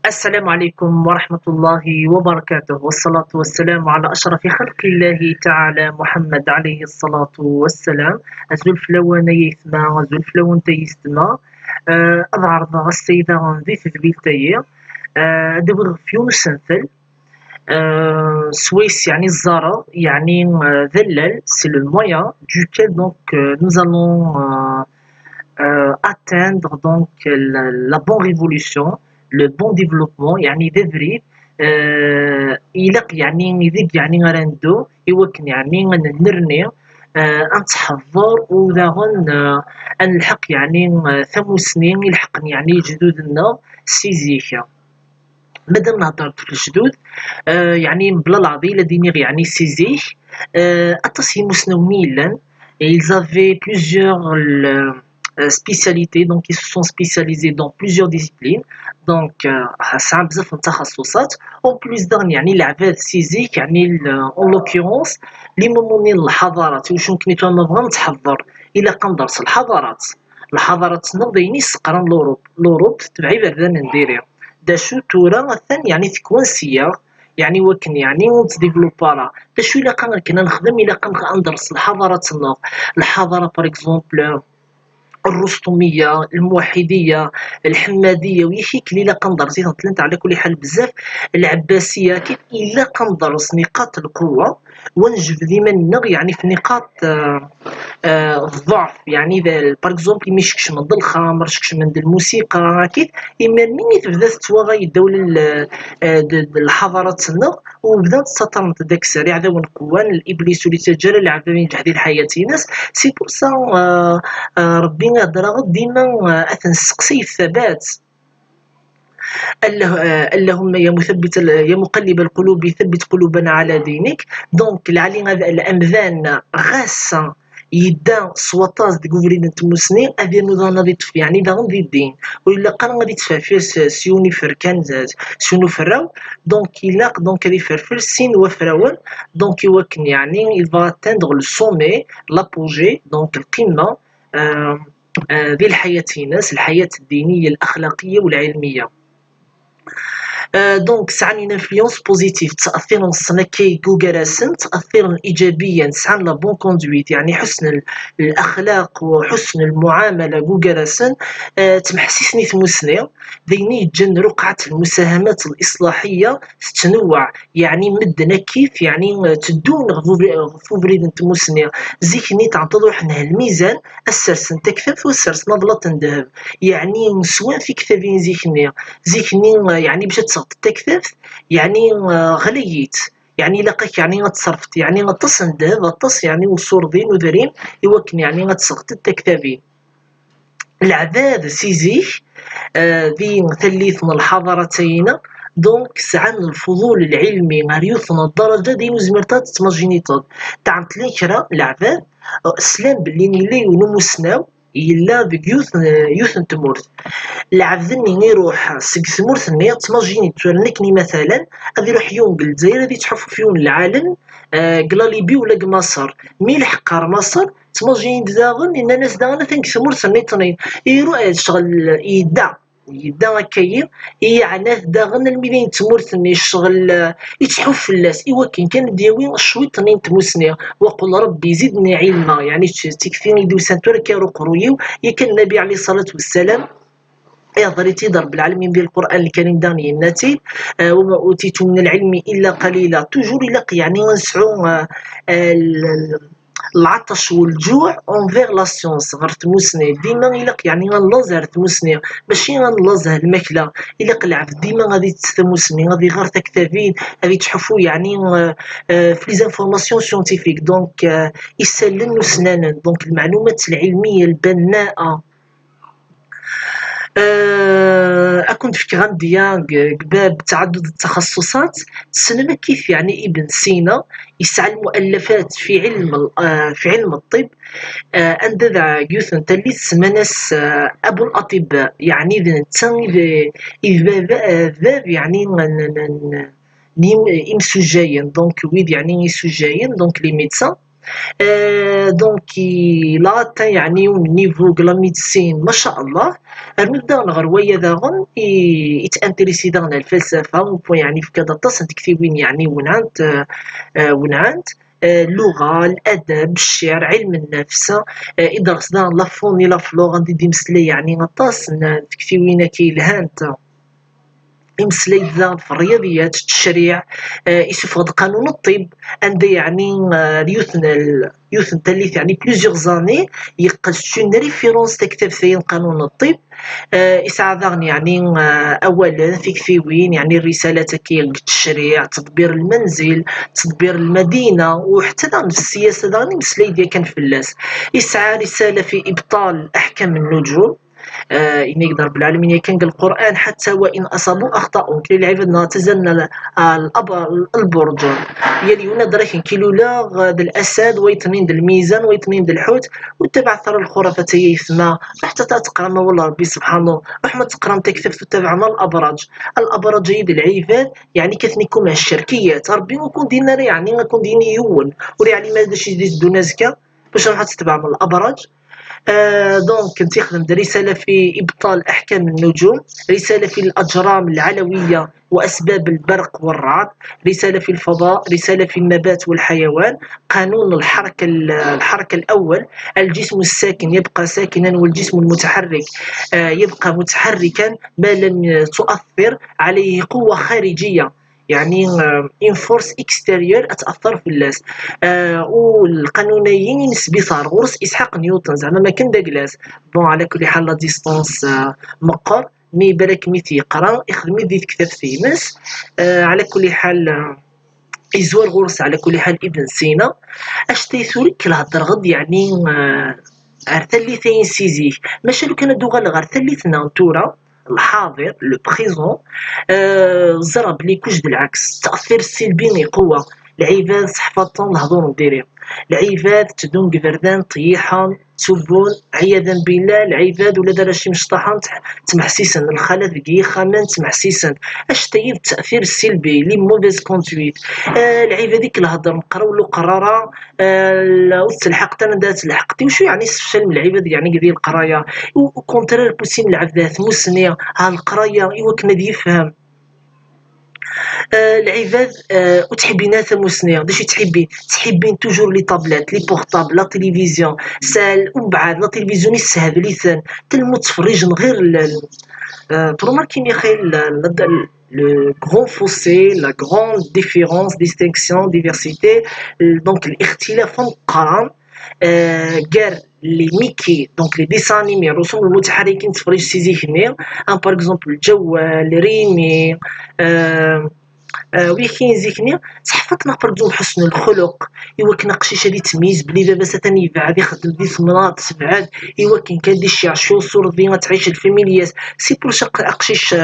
السلام عليكم ورحمة الله وبركاته، والصلاة والسلام على أشرف خلق الله تعالى محمد عليه الصلاة والسلام. أزول فلوان يثما أزول فلوان تيستما. أظهر السيدة ذي تثبيتي دبغ فيون سنفل. Suisse يعني الزارة يعني ذلل c'est le moyen duquel donc nous allons atteindre donc la bonne révolution, le bon développement. يعني ذبري إلق يعني يذيب يعني غراندو يوكن يعني نرني نتحضر وذاغن نلحق يعني ثمو سنين يلحقن يعني جدودنا سيزيكا. مادام نهضر في الجدود يعني بلا العظيم لديني يعني سيزيك أتصي مسنونيلا. Ils avaient plusieurs spécialités, donc ils se sont spécialisés dans plusieurs disciplines. Donc ça بزاف التخصصات. En plus d'un يعني العباد سيزيك يعني en l'occurrence اللي ممونين الحضارات واش يمكن نتوما نتحضر إلا كندرس الحضارات نغديني سقران لوروب تبعي بردان نديري داشو تورا مثلا يعني تكوانسيا يعني وكن يعني نتديفلوبارا داشو إلا كنا نخدم إلا كندرس الحضارة باغ اكزومبل الرستمية الموحدية الحمادية ويحيك إلا كندرس تلنت على كل حال بزاف العباسية كيف إلا كندرس نقاط القوة ونجب ديما النغ يعني في نقاط الضعف. يعني باغ اكزومبل ميشكش من الخمر شكش من الموسيقى اكيد اما مني تبدا تتواغي الدولة الحضارات النغ وبدا تسطرت داك السريع ذا ونقوان الابليس اللي تجرى العبامين تحديد حياة ناس. سي بور سا ربي هضر ديما اثن سقسي الثبات. اللهم يا مثبت يا مقلب القلوب ثبت قلوبنا على دينك. دونك العلي الامذان غاسه يدا سواطاز دي غوفرين تموسني ابي نوضا غادي تف يعني دا غادي الدين ولا قال غادي تفافير سيوني فركان زاد شنو فراو دونك الا دونك غادي فرفر سين وفراول دونك يوكن يعني il va atteindre le sommet l'apogée دونك القمه ذي الحياه ناس الحياه الدينيه الاخلاقيه والعلميه. دونك سعني انفلونس بوزيتيف تاثير نصنا كي غوغراسن تاثير ايجابيا سعن لا بون كوندويت يعني حسن الاخلاق وحسن المعامله غوغراسن تمحسسني تمسني ذيني جن رقعه المساهمات الاصلاحيه تتنوع يعني مدنا كيف يعني تدون غفوبريد تمسني زيكني تعتضر حنا الميزان السرسن تكثف والسرس نضلة ذهب يعني سواء في كتابين زيكني يعني باش تكثف يعني غليت يعني لقاك يعني غتصرفت يعني غتصن دهب غتص يعني وصور ذين وذرين يوكن يعني غتسقط التكتابين العباد سيزيك ذي ثليثنا الحضارتين. دونك سعان الفضول العلمي مريوثنا الدرجة دي وزمرتات تماجينيتات تعمت لي كرا العباد سلام باللي نيلي ونمو سناو إلا بيوث تمورث العبد يروح سق ثمورث ني تماجيني تورنكني مثلا غادي يروح يوم الجزائر غادي تحف في يوم العالم قلا ليبي ولا مصر مي الحقار مصر تماجيني داغن ان ناس داغن ثانك ثمورث ني تنين يروح يشتغل يدا هكايا يعني داغن الميدان تمورثني الشغل يتحف في الناس ايوا كان دياوي شويط نين تموسني وقل ربي زدني علما يعني تكفيني دوسان تركا قرويو يكن النبي عليه الصلاه والسلام ضريتي ضرب العالمين بالقران الكريم داني النتي وما اوتيت من العلم الا قليلا توجور الا يعني نسعو العطش والجوع انفير لا سيونس غير تموسني ديما الا يعني غنلازر تموسني ماشي غنلازه الماكله الا العبد ديما غادي تموسني غادي غير تكتافين غادي تحفو يعني في لي زانفورماسيون سيونتيفيك دونك يسلن وسنانا دونك المعلومات العلميه البناءه. أكون في غانديا باب تعدد التخصصات سينما كيف يعني ابن سينا يسعى المؤلفات في علم الطب عندنا يوثن تلي سمناس أبو الأطباء يعني إذا يعني إمسجاين دونك ويد يعني إمسجاين دونك لي ميدسان دونك لا atteint يعني النيفو de la médecine ما شاء الله. نبدا نغروية داغن يتانتريسي داغن الفلسفة يعني في كذا تصن تكتبين يعني ونعنت اللغة، الأدب، الشعر، علم النفس، إدرس داغن لا فوني لا فلور غادي مسلي يعني غطاس تكتبين كيلهانت يمسلي بزاف في الرياضيات، التشريع، يسوفغ قانون الطب عند يعني اليوث تاليث يعني بليزيوغ زاني يقص اون ريفيرونس تكتب في قانون الطب. يساعدني يعني اولا في كثيوين يعني الرساله كي التشريع، تدبير المنزل، تدبير المدينه، وحتى في السياسه داني مسلي ديال كان فلاس. يسعى رساله في ابطال احكام النجوم، إني رب العالمين كان القرآن حتى وإن أصابوا أخطأوا كل العباد تزن البرج يلي ينادرك كيلو لاغ الأسد ويتنين الميزان ويتنين الحوت وتبع ثر الخرافة يثما حتى تقرا ما والله ربي سبحانه رحمة تقرا تكتب تتبع ما الأبراج يد العباد يعني كثنيكم مع الشركيات ربي نكون دينا يعني نكون ديني يون وري علي ماذا شي دو نازكا باش راح تتبع من الأبراج. دونك كنت يخدم رسالة في إبطال أحكام النجوم، رسالة في الأجرام العلوية وأسباب البرق والرعد، رسالة في الفضاء، رسالة في النبات والحيوان، قانون الحركة الأول، الجسم الساكن يبقى ساكنا والجسم المتحرك يبقى متحركا ما لم تؤثر عليه قوة خارجية يعني ان فورس اكستيريور اتاثر في اللاس. والقانونيين نسبي غورس اسحاق نيوتن زعما ما كان داكلاس بون على كل حال لا ديستونس مقر مي بالك ميتي يقرا يخدم يدي كتاب تيمس. على كل حال يزور غورس على كل حال ابن سينا اش تيسوري كلا هضر غد يعني ثالثين سيزيك ماشي لو كان دوغا غير ثالثنا نتورا الحاضر لو بريزون. زرا بلي كوش بالعكس التاثير السلبي قوه العباد صحفة الهضور نديري العباد تدون قبردان طيحان تسبون عياذا بالله العباد ولا دار شي مشطحان تمحسيسن الخلل ذكي خامان تمحسيسن اش تايب التاثير السلبي لي موفيز كونتويت. العباد ديك الهضر نقراو له قراره لو تلحق حتى انا تلحقتي وشو يعني الفشل من العباد يعني قدير القرايه وكونترير بوسين العباد مسنيه ها القرايه ايوا كنا يفهم. العباد وتحبينات مسنيه داش تحبين توجور لي طابلات لي بورطابل لا تلفزيون سال ومن بعد لا تلفزيون يسهب ليثان تلمو تفرج غير تروماركين يا خي le grand fossé, la grande différence, distinction, diversité, donc الاختلاف القرن قال لي ميكي دونك لي ديسان انيمي الرسوم المتحركين تفرج سيزيكني ان باغ اكزومبل الجوال ريمي ولكن زيكني صحفتنا فرجو حسن الخلق ايوا كنا قشيشه اللي تميز بلي دابا ثاني بعد يخدم دي ثمرات بعد ايوا كان دي شي عشو صور ديما تعيش الفاميليات سي بور شق قشيش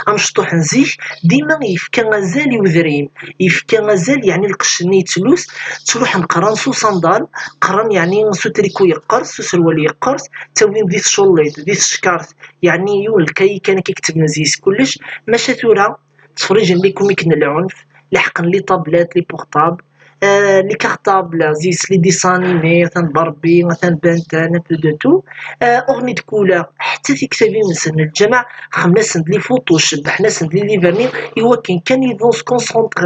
امشطوح نزيك ديما يفكا غزال يوذريم يفكا غزال يعني القشني تلوس تروح نقرا نسو صندال قران يعني نسو تريكو يقرص سو سروال يقرص تاوين ديس شوليت ديس شكارت يعني يول كي كان كيكتب نزيس كلش ماشا ثورا تفرج لي كوميك العنف لحقن لي طابلات لي بورطابل لي كارطابل زيس لي ديسانيمي تنبربي مثلا بانتان بو دو تو اغني كولور حتى في كتابي من الجمع خمس لي فوتو شبحنا سند لي فيرني ايوا كان يفون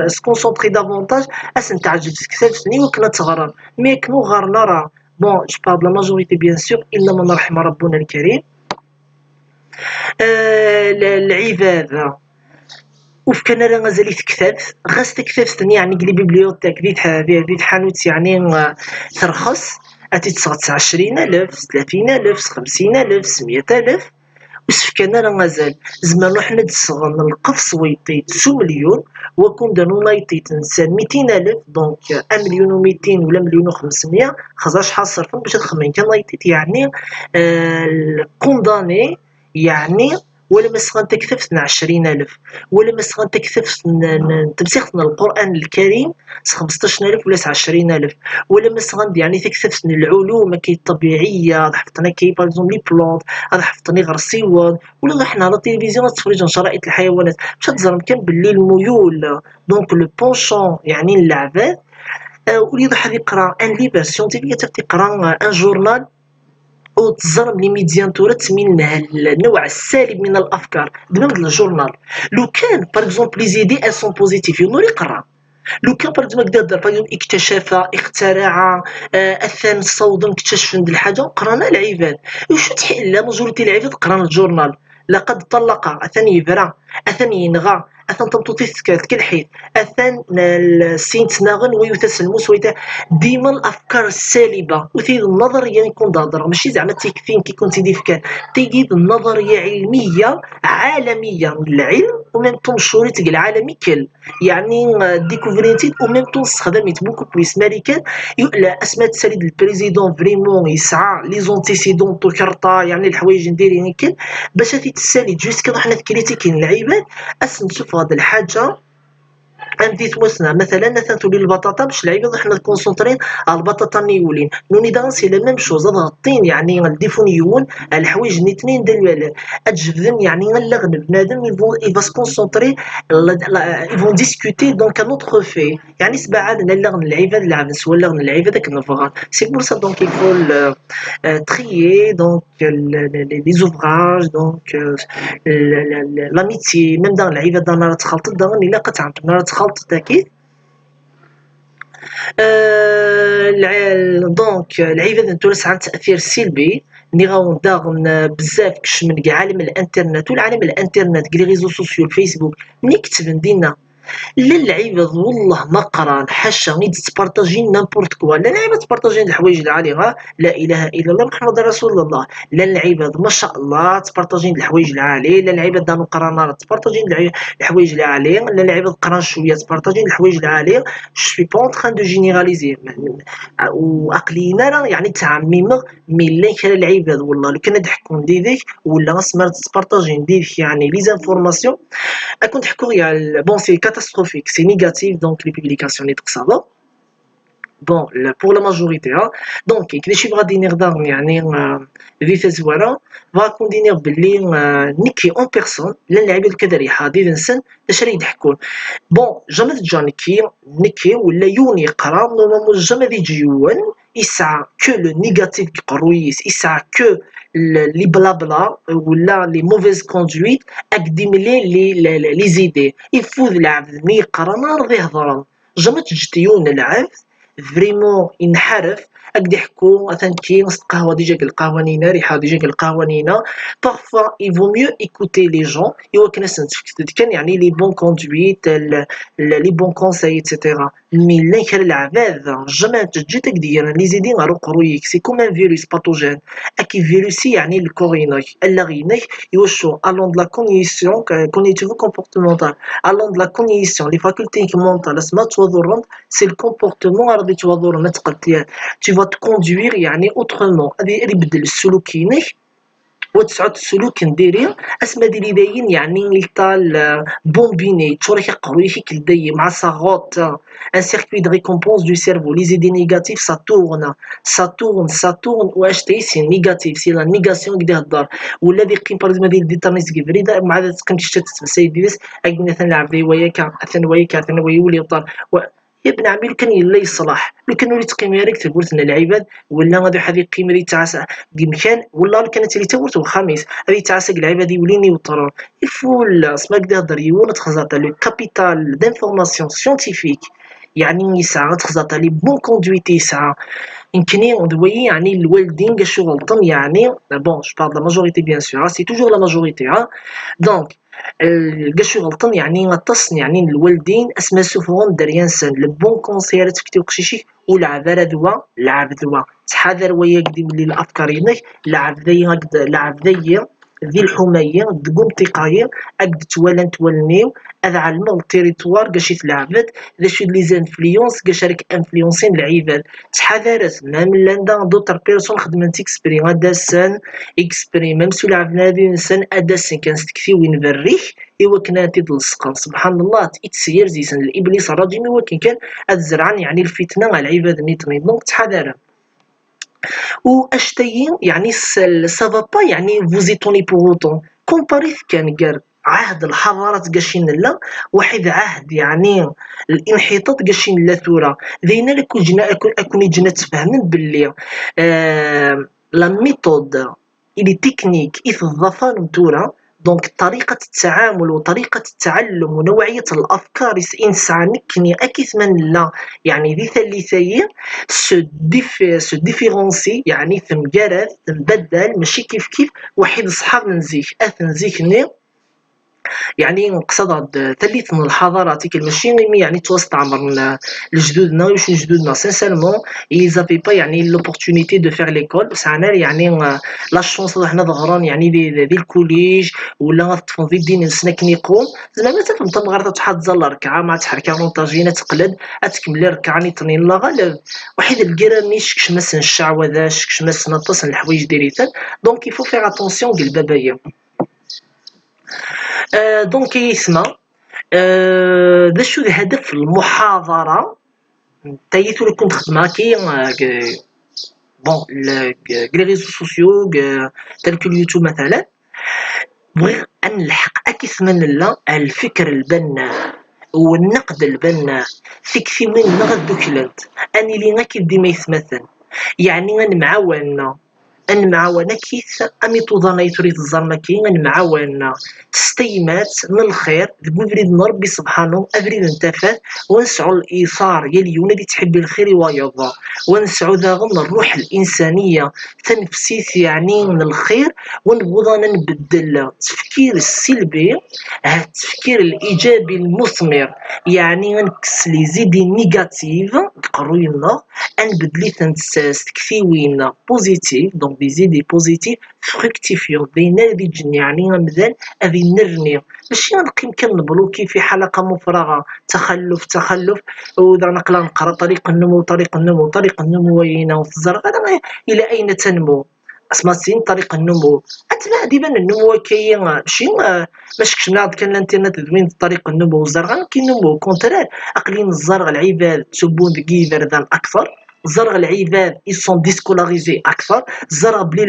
سكونسونطري دافونتاج اسن تعجب كتاب سني وكنا تغرم مي كنو غارنا راه بون جو بارل لا ماجوريتي بيان سور الا من رحم ربنا الكريم. العباد وف كان راه مازال يتكتب خاص تكتب يعني قلي بيبليوتيك ديت حانوت يعني ترخص اتي 29000 30000 50000 100000 وسف كان راه مازال زعما نروح ندسغن القفص ويطي 2 مليون وكون دانو نايطي تنسان 200000 دونك 1 مليون و200 ولا مليون و500 خاصاش حاصر باش تخمن كان نايطي يعني كونداني يعني ولا مثلا تكثفنا 20000 ولا مثلا تكثفنا تمسخنا القرآن الكريم 15000 ولا 20000 ولا مثلا يعني تكثفنا العلوم كي الطبيعية حفظنا كي باغ لي بلونط حفظني غير الصيوان ولا حنا على التلفزيون تفرج شرائط الحيوانات باش تزرم كان باللي الميول دونك لو بونشون يعني العباد وليد واحد يقرا ان ليبر سيونتيفيك تقرا ان جورنال وتزرم لي ميديانتورات من النوع السالب من الافكار دابا هاد الجورنال لو كان باغ اكزومبل لي زيدي سون بوزيتيف ينور يقرا لو كان باغ اكزومبل هكذا باغ اكزومبل اكتشف اخترع اثان صودا اكتشف هاد الحاجه قرانا العباد وشو تحل لا ماجوريتي العباد قرانا الجورنال لقد طلق اثان يبرا اثان ينغى اثان تمطوطي سكات كالحيط اثان السينت ناغن ويوثس الموس ويتا ديما الافكار السالبه وثيد النظريه يكون دادر ماشي زعما تيكفين كي كنتي ديفكان تيجيب النظريه علميه عالميه من العلم وميم طون مشهوريت العالمي كل يعني ديكوفريتي وميم طون استخدمت بوكو بليس ماريكان لا اسماء تسالي البريزيدون فريمون يسعى لي زونتيسيدون كرطا يعني الحوايج نديرين كل باش تسالي جوست كي حنا كريتيكين العباد نشوف هاد الحاجه عندي توسنا مثلا تولي البطاطا باش العباد حنا كونسونطرين على البطاطا نيولين نوني دان سي لا ميم شوز غطين يعني الديفونيون الحوايج الاثنين ديال اجبدن يعني اللغن بنادم يفون سكونسونطري يفون ديسكوتي دونك ان اوتر في يعني سبعه اللغن العباد العبس ولا اللغن العباد داك النفغان سي بور سا دونك يفول trier donc les ouvrages donc l'amitié même dans العباد راه تخلطت دابا الا قطعت راه تخلطت اكيد دونك العباد نتورس عن تاثير سلبي اللي غاون داغن بزاف كش من عالم الانترنت والعالم الانترنت كلي ريزو سوسيو الفيسبوك ملي كتب دينا لا العباد والله ما قران حاشا غير تبارطاجي نامبورت كوا لا العباد تبارطاجي الحوايج العاليه لا اله الا الله محمد رسول الله لا العباد ما شاء الله تبارطاجي الحوايج العاليه لا العباد دانو قرانا تبارطاجي الحوايج العاليه لا العباد قران شويه تبارطاجي الحوايج العاليه شوي با اون تران دو جينيراليزي وعقلينا راه يعني تعميم ملي كان العباد والله لو كنا نضحكوا نديك ولا سمرت تبارطاجي نديك يعني لي زانفورماسيون كنت حكوا يا بون سي catastrophique, c'est négatif donc les publications les ça va bon pour la majorité hein donc كي شي غادي نقدر يعني فيتا زواره غنكون دينير باللي نيكي اون بيرسون لا العباد كذا حاضر انسان اش راه يضحكون بون جامي تجا نيكي ولا يوني يقرا نورمالمون جامي يجي يون يسعى كو لو نيجاتيف كرويس يسعى كو لي بلابلا ولا لي موفيز كوندويت اقدم لي زيدي يفوز العبد ملي يقرا نهار يهضر جامي تجتيون العبد فريمون ينحرف اقد يحكوا مثلا كي نص قهوه ديجا القهوه نينا ريحه ديجا القهوه نينا بارفوا يفو ميو ايكوتي لي جون ايوا كان يعني لي بون كوندويت لي بون كونساي ايتترا مي لا كان العباد جامي تجي تقدير لي زيدين غير قرويك سي كوم ان فيروس باثوجين اكي فيروسي يعني الكوريناك الا غيناك يوشو الون دو لا كونيتيفو كومبورتمونتال الون دو لا كونيسيون لي فاكولتي مونتال اسما توضرن سي الكومبورتمون غادي توضر ما تقد tu vas te conduire يعني autrement هذه يبدل السلوك كينك وتسعد السلوك نديري اسما ديري داين يعني الطال بومبيني تشوري كيقروي فيك الدي مع صاغوت ان سيركوي دو ريكومبونس دو سيرفو لي زيدي نيجاتيف سا تورن واش تي سي نيجاتيف سي لا نيغاسيون كدي هضر ولا دي قيم باريزما ديال ديترمينيست كيفريدا مع ذا كنتي تتسيد ديس اك مثلا لعب وياك ثاني ويولي يطار يا ابن عمي لو كان يلا يصلح لو كان وليت قيمه ريك قلت لنا العباد ولا غادي حدي قيمه ريت تعسى مكان والله لو كانت اللي تورت الخميس هذه تعسى العباد يوليني يوطرون يفول اسمك دهضر يون تخزط لو كابيتال دانفورماسيون سيونتيفيك يعني يسعى تخزط لي بون كوندويت يسعى يمكن دوي يعني الوالدين كاش غلطن يعني بون جو بارل لا ماجوريتي بيان سور سي توجور لا ماجوريتي ها دونك كاش غلطن يعني غطسن يعني الوالدين اسما سوفون دريانسن البون كونسيير تكتي وقشيشي والعباره دوا العبد تحاذر ويا قدي ملي الافكار ينك العبديه ذي الحمايه تقوم تقاير اقد تولنيو هذا علم التيريتوار كاش العباد ذا شو لي زانفلونس كاش راك انفلونسين العباد تحاذرت مام لاندا دوطر بيرسون خدمت اكسبري هذا سان اكسبري ميم سو العبنا هذه انسان هذا سان كنستكفي وين بريح ايوا كنا تيدلصقن سبحان الله تيتسير زيسن الابليس الرجيم ولكن كان الزرعان يعني الفتنه على العباد نيتني دونك تحاذر ou اشتيين يعني سافا با يعني vous étonnez pour autant comparé كان قال عهد الحضارات قاشين لا واحد عهد يعني الانحطاط قاشين لا ثورة دينا لكون جنا أكون جنا تفهمن باللي لا ميثود إلي تكنيك إتضافا نتورا دونك طريقة التعامل وطريقة التعلم ونوعية الأفكار إنسانك كني أكيد من لا يعني ذي ثالثية سو ديفيرونسي يعني ثم جرد ثم بدل ماشي كيف واحد صحاب نزيك نزيك يعني نقصد ثلث من الحضارات كي ماشي يعني توسط عمر لجدودنا واش جدودنا سانسيرمون ils pas يعني l'opportunité de faire l'école سعنا يعني لا شونس حنا ظهران يعني دي الكوليج ولا طفل في الدين نسنك نيقوم زعما مثلا فهمت المغرب تحط زال الركعه ما تحرك رونطاجينا تقلد تكمل الركعه ني تنين لا غالب واحد الكراميش كش مثلا الشعوذه كش مثلا نطس الحوايج ديريتن دونك يفو فيغ اتونسيون قل بابايا دونك يسمى ذا شو الهدف المحاضرة تايتو اللي كنت خدمها كي بون لي ريزو سوسيو تال كو اليوتيوب مثلا بغيت ان نلحق اكيثمن لا الفكر البناء والنقد البناء في كثير من غدوكلنت اني لي غاكي ديما يتمثل يعني غنمعاوننا معاونة كيث أمي توضانا يتريد الزرنا كي معاونة ستيمات من الخير تقول فريد ربي سبحانه أفريد انتفات ونسعو الإيثار يليون اللي تحب الخير ويرضى ونسعو ذا من الروح الإنسانية تنفسيت يعني من الخير ونبغضنا نبدل التفكير السلبي التفكير الإيجابي المثمر يعني نكس لي زيدي نيجاتيف قروينا نبدلي تنستكثيوين بوزيتيف دونك دي زيدي بوزيتيف فركتيفيون دينا دي جن يعني مازال هذه نرني ماشي نقيم كنبلوكي في حلقه مفرغه تخلف واذا نقرا طريق النمو وين في الزرق هذا الى اين تنمو اسماتين طريق النمو اتبع ديما النمو كاين ماشي باش كنا كان الانترنت دوين طريق النمو والزرغان كينمو كونترير اقليم الزرغ العباد تسبون بكيفر اكثر زرغ العباد يسون ديسكولاريزي اكثر زرغ بلي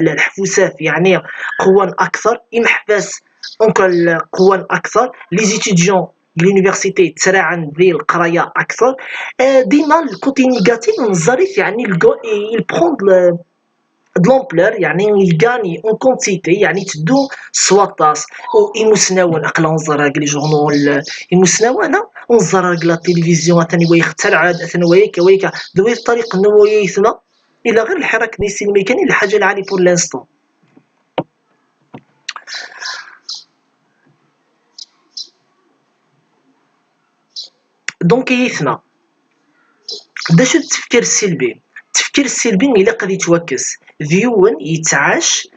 الحفوسات يعني قوان اكثر محباس اونكل قوان اكثر لي زيتيديون لونيفرسيتي تسرعن ذي القرايه اكثر ديما الكوتي نيجاتيف نظريف يعني il prend de l'ampleur يعني يغاني اون كونتيتي يعني تدو سواطاس او يمسناون اقلا نزرق لي جورنال يمسناون ونزرق لا تلفزيون ثاني ويخترع ثاني ويك ذوي الطريق النووي يسمى الى غير الحراك ديال السينما كاين الحاجه العاليه بور لانستون دونك يسمى باش التفكير السلبي التفكير السلبي الا قد يتوكس ذيون يتعاش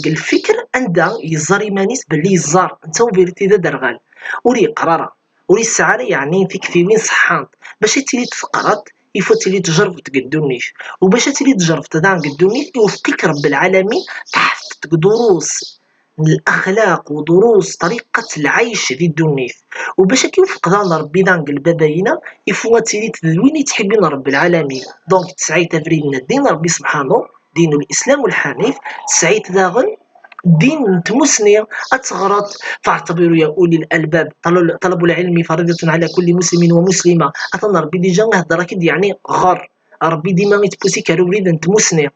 الفكر عندها يزار مانيس باللي يزار انت فيريتي ذا درغال ولي قراره ولي السعاده يعني في كثيرين صحان باش تيلي تفقرات يفوت تيلي تجرب تقدونيش وباش تيلي تجرب تدعم قدونيش يوفقك رب العالمين تحفظ دروس الاخلاق ودروس طريقه العيش ذي الدنيا وباش كيوفق ذا ربي دانك الباباينا يفوا تيلي تذويني تحبين رب العالمين دونك تسعي تفريدنا الدين ربي سبحانه دين الاسلام الحنيف تسعي داغن دين تمسني اتغرط فاعتبروا يا اولي الالباب طلب العلم فريضه على كل مسلم ومسلمه اثنى ربي ديجا نهضر يعني غر ربي ديما يتبوسي كاروليد نتمسني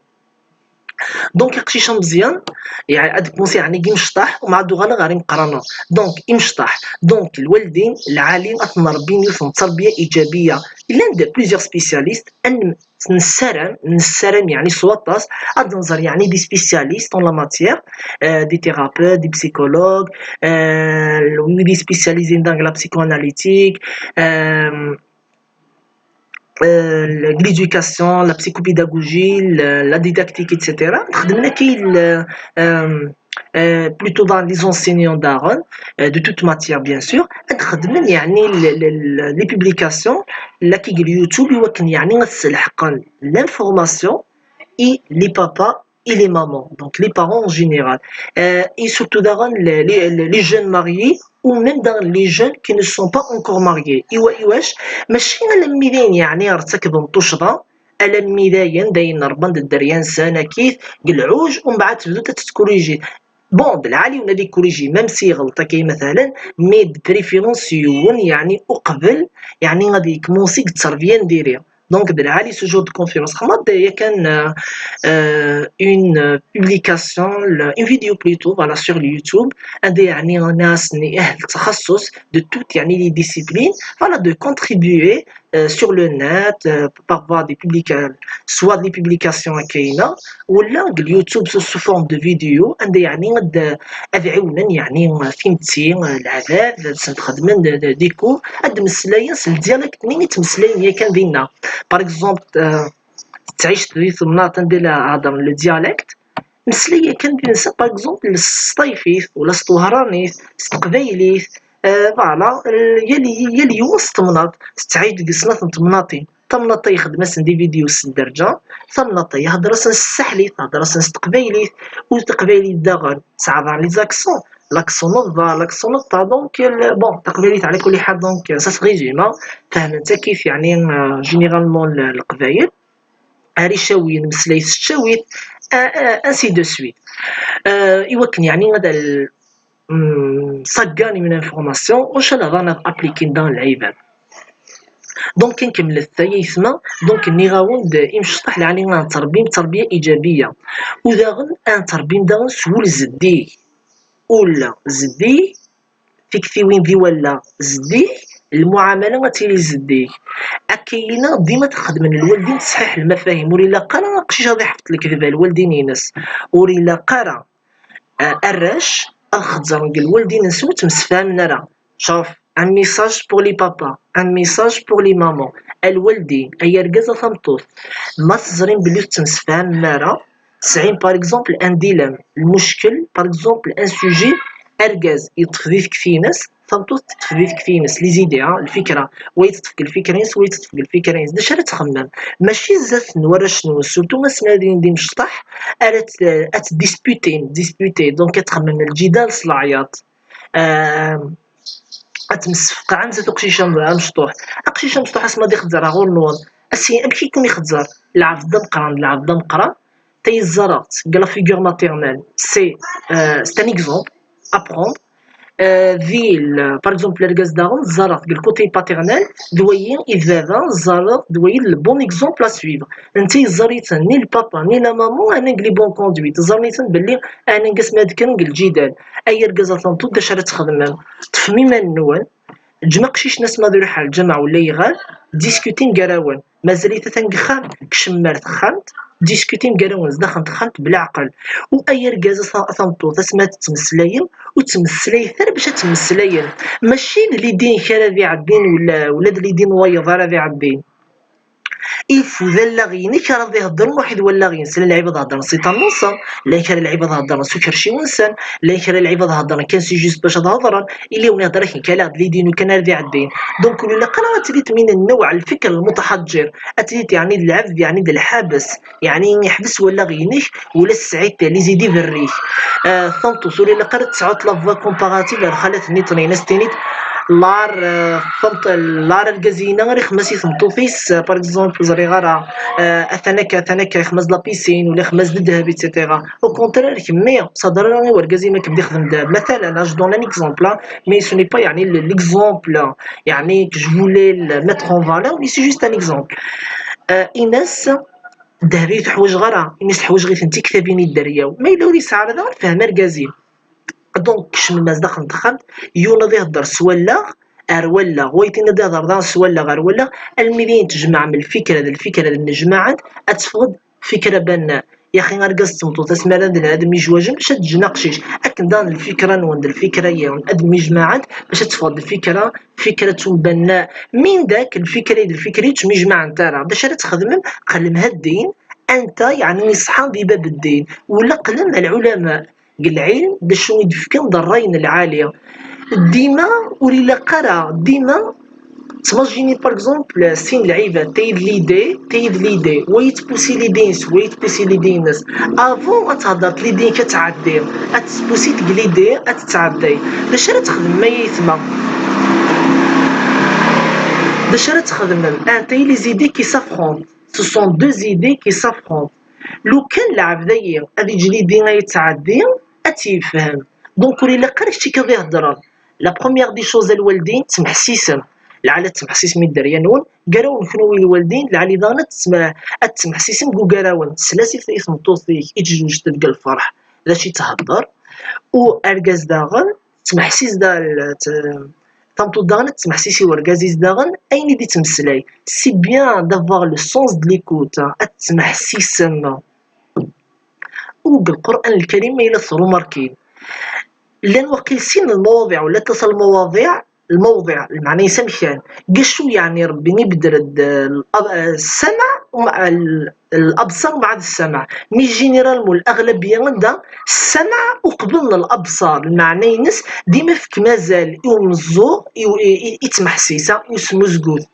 دونك يقشيش مزيان يعني هاد بونسي يعني كي مشطح ومع دوغالا غادي نقرانا دونك يمشطح دونك الوالدين العالم اثنى ربي يفهم تربيه ايجابيه الا عند بليزيور سبيسياليست ان نسرم يعني سواطاس هاد نظر يعني دي سبيسياليست اون لا ماتيير دي ثيرابيوت دي بسيكولوج دي سبيسياليزين دان لا بسيكواناليتيك l'éducation, la psychopédagogie, la didactique, etc. Plutôt dans les enseignants d'Aaron, de toute matière bien sûr. Les publications, YouTube, l'information et les papas et les mamans, donc les parents en général. Et surtout d'Aaron, les jeunes mariés ou même dans les jeunes qui ne sont pas encore mariés. ماشي الميدان يعني ارتكبوا مطوشضه على الميدان داين ربند الدريان سنه كيف قلعوج ومن بعد تبدو تتكوريجي بون العالي ولا لي كوريجي ميم سي غلطه كاين مثلا مي بريفيرونس يون يعني اقبل يعني غادي يكمونسي التربيه نديريها دونك العالي سو جو دو كونفيرونس خمض هي كان اون بوبليكاسيون اون فيديو بلوتو فوالا سور اليوتيوب عندي يعني ناس اهل التخصص دو توت يعني لي ديسيبلين فوالا دو كونتريبيي sur le net par voir des publications soit des publications كاينه ولا اليوتيوب سو فورم دو فيديو عندي يعني غاد افعونا يعني فهمتي العذاب نخدم ديكو هاد مسلايه الديالكت مين يتمسلاين هي كان بينا باغ اكزومبل تعيش في مناطق ندير هضر لو ديالكت مسلية كان بينسى باغ اكزومبل السطيفيت ولا الطهرانيت القبايليت فوالا يا اليوم ستمناط ستعيد ديك السنات نتمناطين تمناطي يخدم دي فيديو الدرجة تمناطي يهضر السحليت هضر التقبايليت والتقبايليت داغن تعرض لي زاكسون لاكسون نوضا لاكسون نوضا دونك بون تقبايليت على كل حال دونك سا سغيجيما فاهم انت كيف يعني جينيرالمون القبايل هاري شاويين مسلايت الشاويت انسي دو سويت يوكن يعني غادا صقاني من انفورماسيون واش انا رانا ابليكين دان العباد دونك كنكمل الثاني يسمى دونك نيغاوند يمشطح يعني غنتربيم تربيه ايجابيه وداغن ان تربيم داغن سول زدي ولا زدي فيك في وين في ولا زدي المعامله غتيلي زديك اكاينه ديما تخدم الوالدين تصحيح المفاهيم وريلا قرا ناقشي غادي يحط لك ذبا الوالدين ينس وريلا قرا الراش الخضر نقول الوالدين نسو تمسفاهمنا راه شوف ان ميساج بور لي بابا ان ميساج بور لي مامون الوالدين اي ركازه ثمطوط ما تزرين بلي تمسفاهمنا راه سعين باغ اكزومبل ان ديلام المشكل باغ اكزومبل ان سوجي اركاز يتخذيك في ناس ثمطوط تتفديك في ناس لي زيدي الفكره ويتتفك الفكرين ويتتفك الفكرين داش راه تخمم ماشي زاف نورا شنو سورتو ما سنادين دي مشطح ات ديسبوتي دونك تخمم الجدال العياط اتمسفق عن زاتو قشيشه مشطوح قشيشه مشطوح اسما دي خزر غور نون اسي امشي كون يخزر لعب دم قران تي الزرات قال فيغور ماتيرنال سي سي ان اكزومبل ابروند par exemple l'ergaz d'Aaron Zarat le côté paternel doyen il va Zarat doyen le bon exemple à suivre انتي زريت ني البابا ني لا مامون انا نقلي بون كوندويت زريت بلي انا نقسم هذاك الجدال اي ركاز طنطو داش راه تخدم تفهمي ما نوان جمع قشيش ناس ما ديروا حال الجمع ولا يغال ديسكوتين كراوان مازال تنقخام كشمار تخانت ديسكوتين كراوان داخل تخانت بلا عقل واي ركازه ثنطو تسمى تمسلاين وتمسلاي ثير باش تمسلاين ماشي اللي دين كرا عدين ولا اللي دين وايض راه عدين إيفو ذا لاغينيك راه يهضر واحد ولا غينسى العباد هضر سي طنوصا لا كان العباد هضر سكر شي ونسان لا كان العباد هضر كان سي جوست باش هضر اللي وني هضر كلام اللي دينو كان راه عدين دونك ولا قرا تريت من النوع الفكر المتحجر اتريت يعني العبد يعني الحابس يعني يحبس ولا غينيك ولا السعيد اللي زيدي في الريح ثنطوس ولا قرات تسعود لافوا كومباراتيف خلات نيترين ستينيت لار فهمت لار الكازينا غير خماسي ثمطو فيس باغ اكزومبل زري غارة اثناك خماس لا بيسين ولا خماس الذهب ايتترا او كونترير كمية صدر راني وركازي ما كيبدا يخدم دهب مثلا جو دون ان اكزومبل مي سو ني با يعني ليكزومبل يعني كو جو فولي ميتر اون فالور مي سي جوست ان اكزومبل ايناس الذهبي تحوج غرا الناس تحوج غير انت كتابيني الدرياو ما الا ولي سعر هذا فهم ركازي دونك كش من الناس داخل دخلت يولا دي هضر سوالا ولا غويتينا دي هضر سوالا ولا المليين تجمع من الفكره الجماعه اتفقد فكره بناء يا اخي غارقص تمطو تسمى هذا ادم يجواجم باش تجنا قشيش اكن دان الفكره نوند الفكره يا ادم يجمعات باش تفقد الفكره فكره بناء من ذاك الفكره تمجمع انت راه باش تخدم قلمها الدين انت يعني نصحى بباب الدين ولا قلم العلماء العلم باش شنو يدفكن الراين العاليه ديما وليلا قرا ديما تماجيني باغ اكزومبل سين لعيبه تايد ليدي ويتبوسي لي دينس افون تهضر ليدين كتعدي اتبوسي تقليدي اتتعدي باش راه تخدم ما يتما باش راه تخدم انت لي زيدي كي سافرون سو سون دو زيدي كي سافرون لو كان العبد غادي يجي ليدين يتعدي أتيفهم. دونك ولا قريتي كذا يهضران لا بروميير دي شوز الوالدين تمحسيسن لعل تمحسيس من دريانون قراون كنوي الوالدين لعلي دانت تمحسيسن قراون سلاسي في اسم توصيك يجوج تلقى الفرح لا شي تهضر و ارجاز داغن تمحسيس تامتو داغن تمحسيسي ورجازيز داغن اين دي تمسلاي سي بيان دافوار لو سونس دو ليكوت تمحسيسن وبالقران الكريم الى ثرو ماركين لان وقيسين المواضيع ولا تصل الموضع المعنى يسمكان قشو يعني ربي نبدر السمع ومع الابصار مع السمع مي جينيرالمون الاغلبيه عندها السمع وقبل الابصار المعنى ينس ديما فيك مازال يومزو يتمحسيسه يسمو زقود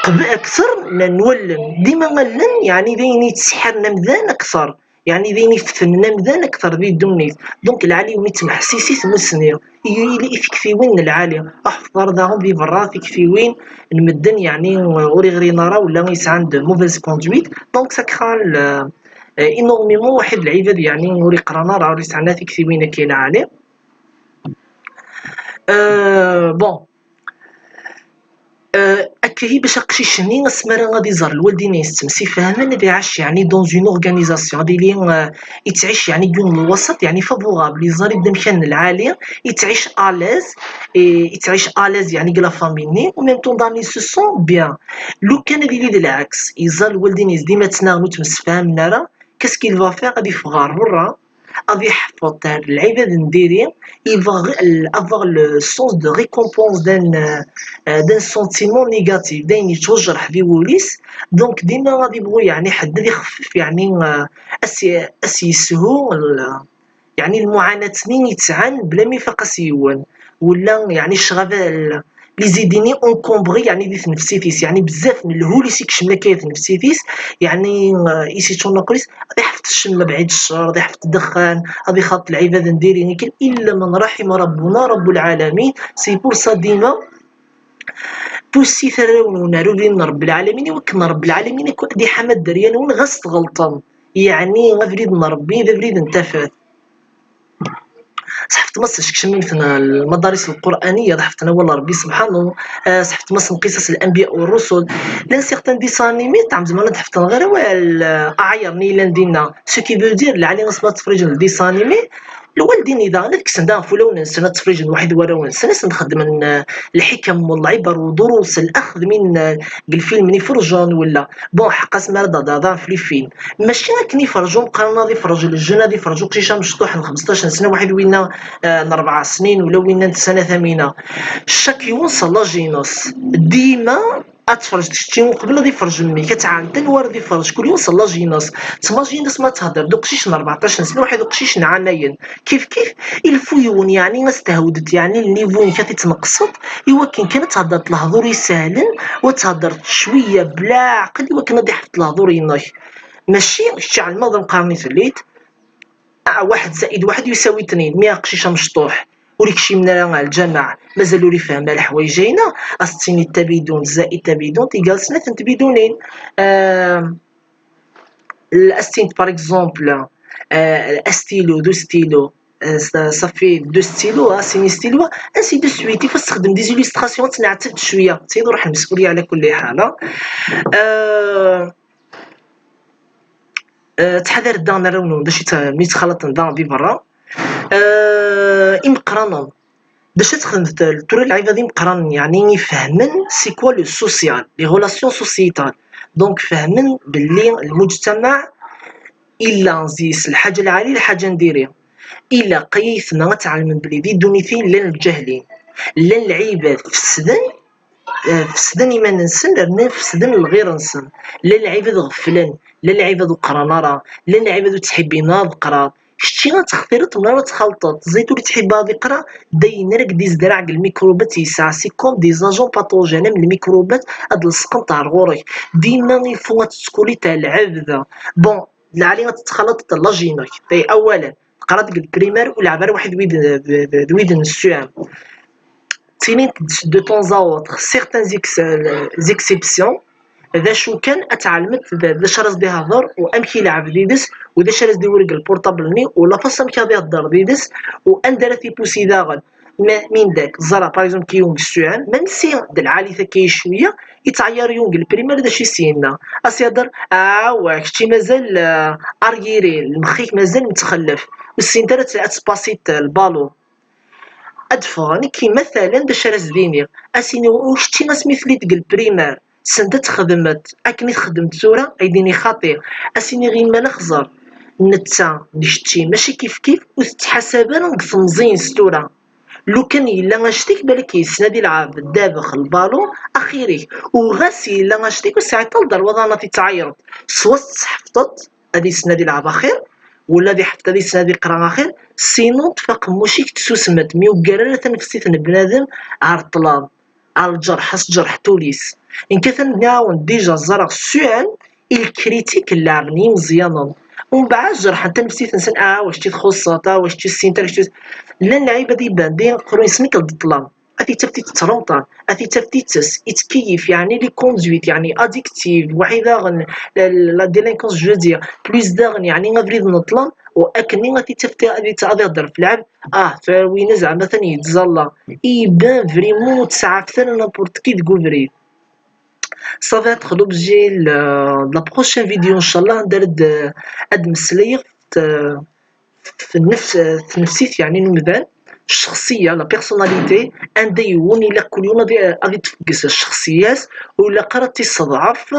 قبل اكثر نولن ديما غلن يعني ذيني تسحرنا مذان اكثر يعني ذيني فتنا مذان اكثر ذي الدنيا دونك العالي ونيت محسيسي ثمسني يلي في وين العالي احفظ داهم في برا في وين المدن يعني غوري غري نرى ولا يسعى موفيز كوندويت دونك ساكرال انورميمون واحد العباد يعني غوري قرانا راه يسعى في وين كاين عالي بون أكاهي باش قشيشني سمارا غادي يزار الوالدين يستمسي فاهمين اللي عاش يعني دون اون اورغانيزاسيون غادي لي يتعيش يعني دون الوسط يعني فافورابل يزار يبدا مكان العالي يتعيش اليز يعني كلا فاميني و ميم طون داني سو سون بيان لو كان اللي العكس يزار الوالدين ديما تناغمو تمسفاهمنا راه كاسكيل فا فيغ غادي يفغار برا غادي يحفظ العباد نديري il va avoir le sens de récompense d'un sentiment négatif داين يتوجرح في وليس دونك ديما غادي يبغوا يعني حد يخفف يعني اسيسهو يعني المعاناة نين يتعان بلا ما يفقس يوان ولا يعني الشغف لي زيديني اونكومبري يعني ديت نفسيتيس يعني بزاف من الهول يسيكش ملاكايت نفسيتيس يعني يسيتون نقريس غادي يحفظ الشم بعيد الشر غادي يحفظ الدخان غادي يخاط العباد نديري نيكل الا من رحم ربنا رب العالمين سي بور سا ديما بوسي ثراونا روبين رب العالمين وكنا رب العالمين دي حمد دريان ون غست غلطان يعني غفريد ربي اذا فريد انتفات صحفت مصر شكشميتنا المدارس القرآنية ضحفتنا والله ربي سبحانه صحفت مصر قصص الأنبياء والرسل لان سيغتان ديسانيمي تعم زمان ضحفتنا غير أعيرني لان دينا سو كي فو دير اللي علينا سما تفريج الديسانيمي الوالدين اذا انا ديك السنه فلون سنه تفريج واحد وراون سنه نخدم من الحكم والعبر ودروس الاخذ من الفيلم يفرجون ولا بون حق اسمها ضاضا في الفيلم ماشي راك يفرجوا قرانا يفرجوا للجنه يفرجوا قشيشه مشطوح 15 سنه واحد وينا 4 سنين ولا وينا سنه ثامنه شاك يوصل لاجينوس ديما اتفرج شتي قبل غادي يفرج مي كتعاند الوالد يفرج كل يوم صلا جيناس تما جيناس ما تهضر دوك قشيش 14 سنه واحد قشيش عناين كيف الفيون يعني استهودت يعني النيفو كتتنقصت ايوا كان تهضر الهضور يسهلن وتهضر شويه بلا عقل ايوا كان غادي يحفظ الهضور يناي ماشي الشعب الماضي قارني تليت 1+1 يساوي 2 100 قشيشه مشطوح وليك شي من الجماعة مازالو لي فاهمة الحوايجينا أستيني التبيدون زائد تبيدون تيقال سنة تبيدونين الأستينت باغ إكزومبل أستيلو دو ستيلو صافي دو ستيلو سيني ستيلو انسي دو سويت يفاش تخدم دي زيليستراسيون تنعتب شوية تيض روح المسؤولية على كل حال تحذر الدان راونو باش ملي تخلط الدان في برا يمقرانون باش تخدم توري العباد يمقران يعني يفهمن سي كوا لو سوسيال لي غولاسيون سوسيتال دونك فهمن باللي المجتمع الا نزيس الحاجه العاليه الحاجه نديريها الا قيسنا نتعلم بلي دي دونيتين لان الجاهلين لان العباد فسدن ما ننسن لان فسدن الغير نسن لا العباد غفلن لا العباد قرانا راه لا العباد تحبينا القرا شتي غتختلط ولا تخلطط زيتو اللي تحب غادي يقرا داين راك دي زرع الميكروبات يسع سي كوم دي زاجون باثوجين من الميكروبات هاد السقم تاع الغوري ديما يفوا تسكولي تاع العبد بون لا علينا تتخلط لاجيناك تاي اولا قرات البريمير ولا عباره واحد ويدن السوام تينين دو طون زاوتر سيغتان زيكسيبسيون ذا شو كان اتعلمت ذا شرس دي هضر وامشي لعب ديدس وذا شرس دي ورق البورطابل ني ولا فاصم كي هضر ديدس واندر في بوسي داغن من داك زرا باغ كيونغ السوعان من سي د العالي ثكي شويه يتعير يونغ البريمير دا شي سينا اسيادر واك شتي مازال ارييري المخيك مازال متخلف والسينتر تسباسيت البالون ادفغني كي مثلا باش رزديني اسيني واش تي ما سميتلي ديك البريمير سنت خدمت اكني خدمت سوره ايديني خطير اسيني غير ما نخزر نتا نشتي ماشي كيف وتتحسب انا نقصمزين ستوره لو كان الا غاشتيك بالك يسنادي لعاب دابخ البالون اخيري وغاسي الا غاشتيك وساعتها الدار وضعنا تتعيرت سوا تحفظت هادي سنادي لعاب اخير ولا دي حفظت هادي سنادي قرا اخير سينو تفاق موشيك تسوسمت ميوكرا تنفسيت بنادم على الطلاب على الجرح جرح توليس ان كثن نعاون ديجا زرق سؤال الكريتيك اللي عرني مزيانا ومن بعد جرح انت نفسيت نسن واش تخصطا واش تسينتا واش لا اللعيبه دي باندين قرون سميك الطلام اتي تفتي تترونطا اتي تفتي يتكيف يعني لي كوندويت يعني اديكتيف وحيدا غن لا ديلينكونس جو دير بلوس داغن يعني غفريد نطلم واكني غادي تفتي غادي تهضر في اللعب فوين زعما ثاني يتزلا يبان فريمون تسعى في نابورت كي تقول Ça va être l'objet de la prochaine vidéo ان شاء الله ندرد اد مسلية في نفسيت يعني نمذان الشخصيه لا بيرسوناليتي ان ديون الا كل يوم غادي تفقس الشخصيات ولا قرات تستضعف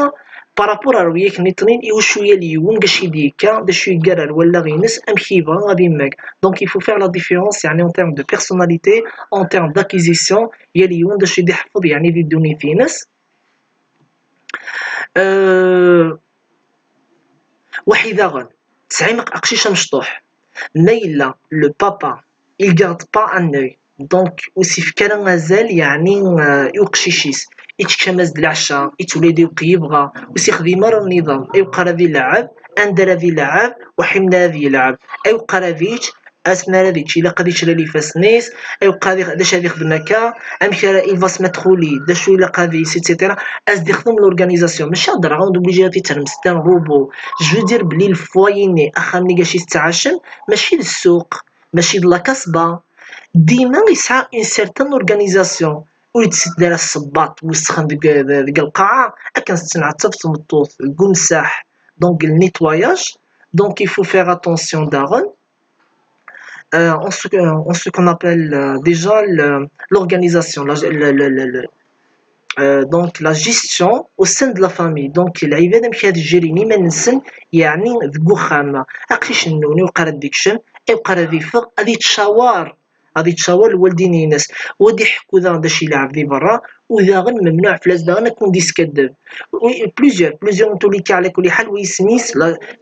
بارابور رويك نيطرين ايوا شويه ليون كاش يديكا دا شويه كارال ولا غينس ام كيفا غادي ماك دونك il faut faire la différence يعني en termes de personnalité en termes d'acquisition يا ليون دا شويه يحفظ يعني في دوني في ناس وحيدا غن تسعيمق أقشيشة مشطوح ميلا لو بابا il garde pas un œil دونك وسي فكرة مازال يعني يوقشيشيس يتكمز د العشاء يتولد يبغى وسي خديمة راه النظام يبقى راذي لعب اندر راذي لعب وحمنا راذي يلعب يبقى راذيش اسمى راذيش الا قاديش رالي فاسنيس يبقى داش هادي خدمكا امشي il va se mettre au lit داش الا قادي سيتيرا اس دي خدم لورغانيزاسيون ماشي هضر غاوند اوبليجي ترمستان روبو جو دير بلي الفوايني اخامني كاش يستعاشن ماشي للسوق ماشي د لا كاسبه ديما يسعى ان سيرتان اورغانيزاسيون ويتسدر الصباط ويسخن ديك القاعه كنستنع حتى في المطوط الكمساح دونك النيتواياج دونك il faut faire attention داغن en ce qu'on appelle déjà l'organisation donc la gestion au sein de la famille donc العباده مشي هاد الجيريني ما ننسن يعني ذكو خامه اقيش نوني وقرا ديكشن يبقى راه يفق غادي تشاور الوالدين ناس ودي يحكوا ذا داش يلعب دي برا وذا غير ممنوع فلاس دا غير كون ديسكدب بليزيور توليكا على كل حال ويسميس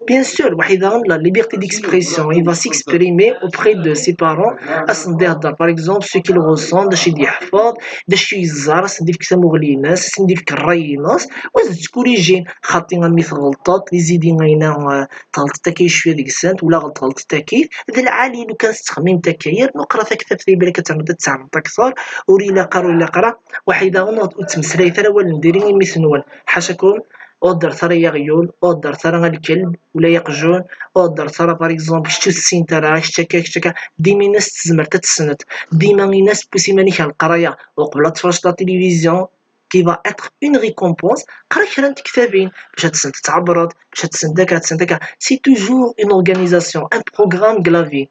بيان سور واحد غير لا ليبرتي ديكسبريسيون il va s'exprimer auprès de ses parents اصلا يهضر باغ اكزومبل سو كيل غوسون داش يدي يحفظ داش يزار ندير فيك سموغلي ناس ندير فيك الراي ناس واش تكوريجين خاطي غنميث غلطات لي زيدي غينا طالت تاكي شويه ديك السنت ولا غلطات تاكي ذا العالي لو كان تخميم تاكاير نقرا فيك في بالك تعمد تعمد اكثر وريلا قرا واحد إذا تمسلاي ثرا والمديرين مثنون حاشاكم أودر ثرا يغيول أودر ثرا الكلب ولا يقجون أودر ثرا باغ اكزومبل شتو السين ترا شتاكا ديما الناس تزمر تتسنت ديما الناس بوسي مانيش القرايه وقبل تفرج لا تلفزيون كي فا اتر اون ريكومبونس قرا كرا كتابين باش تسن تتعبرض باش تسن داكا سي توجور اون اورغانيزاسيون ان بروغرام كلافي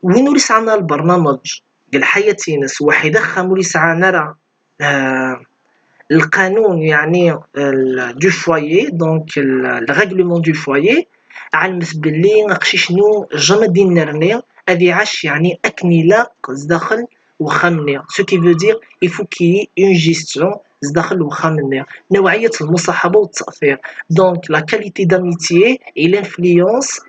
وين وليس عندنا البرنامج قال حياتي ناس واحد خام وليس عندنا القانون يعني دو فوايي دونك الريغلومون دو فوايي علمت باللي نقشي شنو جامي دين نرني هادي عاش يعني اكني لا داخل وخامني سو كي فو دير يفو كي اون جيستيون داخل وخامني نوعيه المصاحبه والتاثير دونك لا كاليتي داميتيي اي لانفلونس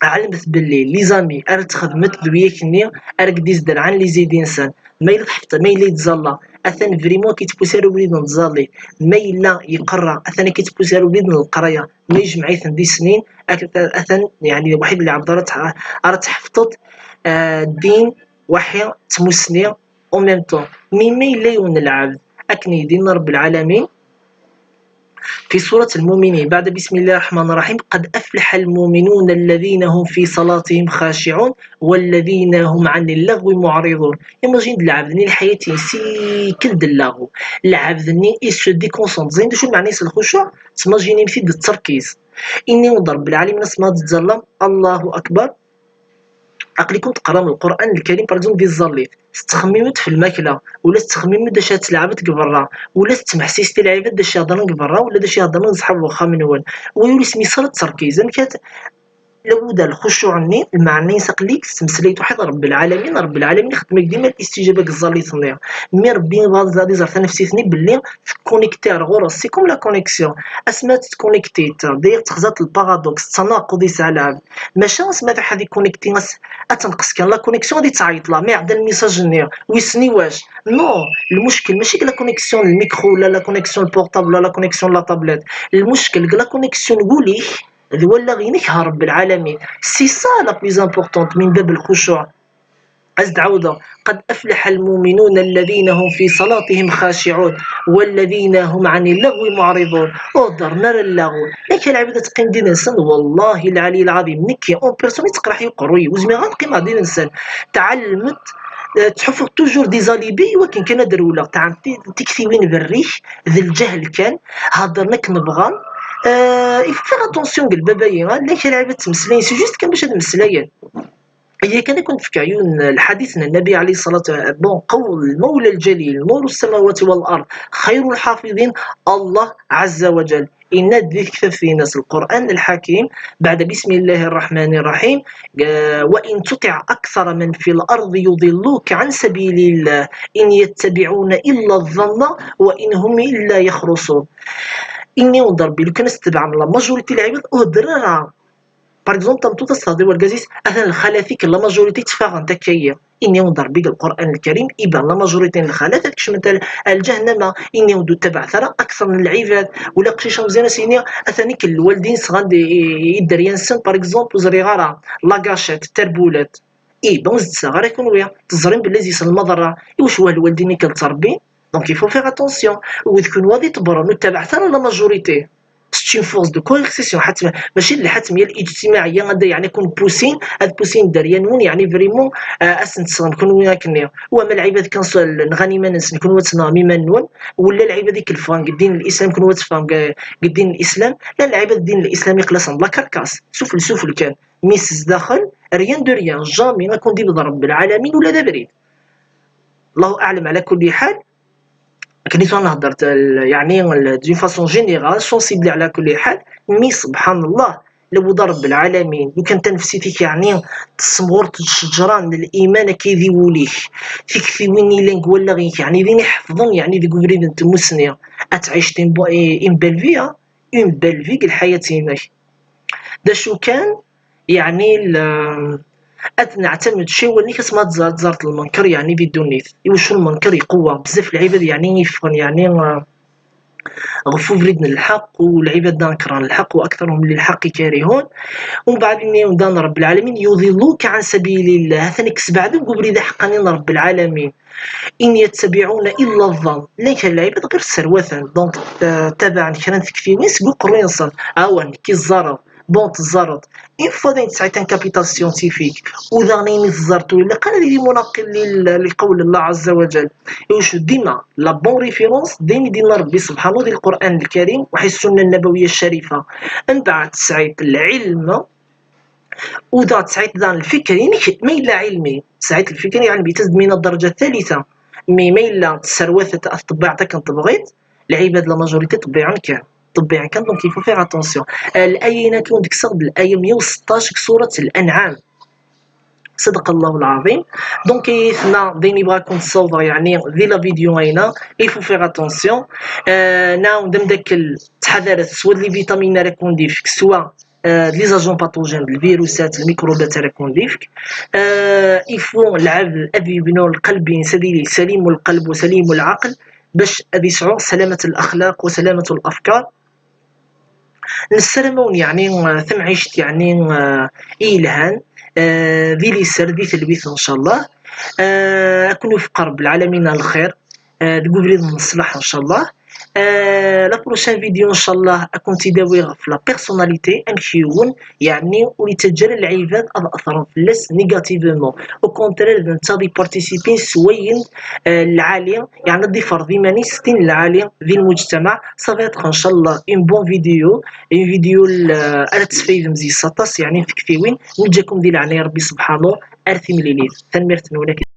علمت باللي لي زامي ارت خدمت ذويكني ارك ديزدر عن لي زيد انسان ما يلا حتى ما يلا يتزلا اثن فريمون كيتبوسارو وليد نتزالي ما يلا يقرا اثن كيتبوسارو وليد القرايه ما يجمع دي سنين اثن يعني واحد اللي عبدرت ارت حفظت الدين وحي تمسني او ميم طون مي ما يلا يون العبد أكني دين رب العالمين في سورة المؤمنين بعد بسم الله الرحمن الرحيم: قد أفلح المؤمنون الذين هم في صلاتهم خاشعون والذين هم عن اللغو معرضون. Imagine العبد الحياة سيكل اللغو، العبد il se déconcentre. زين شو معنى الخشوع؟ تماجيني مثل التركيز. إني نضرب العالم اسمها تتظلم الله أكبر. عقلكم تقرا من القران الكريم باغ دي الزليت تخممت في الماكله ولا تخممت داش تلعبت برا ولا تمحسيستي لعيبات داش يهضرن برا ولا داش يهضرن صحاب واخا منون ويولي سميصر التركيز كات لابد الخشوع ني المعنى يسق ليك تمسليت واحد رب العالمين. رب العالمين خدمك ديما الاستجابه كزاليتني مي ربي غادي زرت نفسيتني باللي كونيكتير غور سي كوم لا كونيكسيون اسمات تكونيكتيت داير تخزات البارادوكس التناقض يسعى العبد ماشي اسمات حدي كونيكتي اتنقص كان لا كونيكسيون غادي تعيط لا مي عدا الميساج ني ويسني واش نو المشكل ماشي لا كونيكسيون الميكرو ولا لا كونيكسيون البورطابل ولا لا كونيكسيون لا طابليت المشكل لا كونيكسيون قولي ولا غينك رب العالمين سي سا لا بليز امبورطونت من باب الخشوع. أزد عودة: قد أفلح المؤمنون الذين هم في صلاتهم خاشعون والذين هم عن اللغو معرضون. أودر نرى اللغو لك العبادة تقيم دين الإنسان والله العلي العظيم نكي أون بيرسوني تقرا يقروي وزمي غنقيم دين الإنسان تعلمت تحفظ توجور دي زاليبي ولكن كان دروله تاع تكثيوين بالريح ذي الجهل كان هضرنك نبغى il faut faire attention بالبابايا ليش لعبة تمسلاين سي جوست كان باش هاد المسلاين هي كان يكون في عيون الحديث النبي عليه الصلاة والسلام قول المولى الجليل نور السماوات والأرض خير الحافظين الله عز وجل. إن الذكر في ناس القرآن الحكيم بعد بسم الله الرحمن الرحيم وإن تطع أكثر من في الأرض يضلوك عن سبيل الله إن يتبعون إلا الظن وإن هم إلا يخرصون. إني وضربي لو كان استبع من لا ماجوريتي العباد أهدرها باغ اكزومبل تمتو تصادي والكازيس اثنا الخلافيك لا ماجوريتي تفاغن تكايا اني وضربي القران الكريم يبان لا ماجوريتي الخلافات كشمت الجهنم اني ودو تبع ثرى اكثر من العباد ولا قشيشه مزيانه سيني اثاني كل الوالدين صغار يدير ينسن باغ اكزومبل زري غارا لاكاشيت التربولات اي بون زد صغار يكون ويا تزرين باللي زيس المضره واش هو الوالدين كتربي دونك يفو فيغ اتونسيون وتكون وادي تبرر نتبع ثرى لا ماجوريتي سي فورس دو كويرسيسيون حتى ماشي اللي حتميه الاجتماعيه غادا يعني كون بوسين هاد بوسين داريانون يعني فريمون اسنت نكونوا كنيا وما العباد كنصل نغني ما نس نكونوا تنا ميما نون ولا العباد ديك الفان الدين الاسلام كنوا تفهم الدين الاسلام لا العباد الدين الاسلامي قلاص بلا كركاس سفل سفل كان ميسس داخل ريان دو ريان جامي غنكون دي بضرب العالمين ولا لا بريد الله اعلم. على كل حال كنت نهضر يعني دون فاسون جينيرال سونسيبل على كل حال مي سبحان الله لو ضرب العالمين لو كانت نفسيتك يعني تصمغور الشجران الايمان كيذي وليك فيك في ويني لينك ولا غيك يعني ذي يحفظون يعني ذي قبريد انت مسنيه اتعيش ان بلفيا اون بلفيك الحياه هناك دا شو كان يعني نعتمد شي ولي كتما زارت المنكر يعني بدون نيت واش المنكر يقوى بزاف العباد يعني يفقن يعني غفو فريدنا الحق والعباد نكران الحق واكثرهم للحق كارهون ومن بعد ان دان رب العالمين يضلوك عن سبيل الله ثاني كسب بعد قبل اذا حقانين رب العالمين ان يتبعون الا الظن ليك العباد غير السروثن دونك تابع كران تكفي سبق قرينصن اوان كي الزرر بون تزرط اون فوا داين تسعيتان كابيتال سيونتيفيك وذانين تزرتو الا كان لي مناقل لقول الله عز وجل واش ديما لا بون ريفيرونس دين دينا ربي سبحانه ذي القران الكريم وحي السنه النبويه الشريفه من بعد تسعيت العلم وذا تسعيت ذا الفكر يعني ما الا علمي تسعيت الفكر يعني بيتزد من الدرجه الثالثه مي ما الا تسروثه طبيعتك انت بغيت العباد لا ماجوريتي طبيعا كان دونك يفو فيغ اتونسيون. الايه كون ديك الصغد الايه 116 سوره الانعام صدق الله العظيم دونك ثنا ديني بغا كون تصوفر يعني ذي لا فيديو هنا يفو فيغ اتونسيون ناو دم داك التحذيرات سوا لي فيتامين راه كون ديفك سوا لي زاجون باثوجين الفيروسات الميكروبات راه كون ديفك يفو العبد ابي يبنوا القلب سليم القلب وسليم العقل باش ابي يسعوا سلامه الاخلاق وسلامه الافكار نسلمون يعني ثم عشت يعني إلهان ذي لي سر ذي تلبيث إن شاء الله أكون في قرب العالمين الخير تقولي المصلحة ان شاء الله. لا بروشين فيديو ان شاء الله اكون تداوي في لا بيرسوناليتي امشيون يعني ولي تجرى العباد اثرهم في لس نيجاتيفمون او كونترير انت دي بارتيسيبين سوين العاليه يعني دي فرضي ماني ستين العاليه ذي المجتمع صافي ان شاء الله اون بون فيديو اون فيديو ارتسفيد مزي سطاس يعني في كثيوين نجاكم ذي العناية ربي سبحانه ارثي مليليت تنميرت ولكن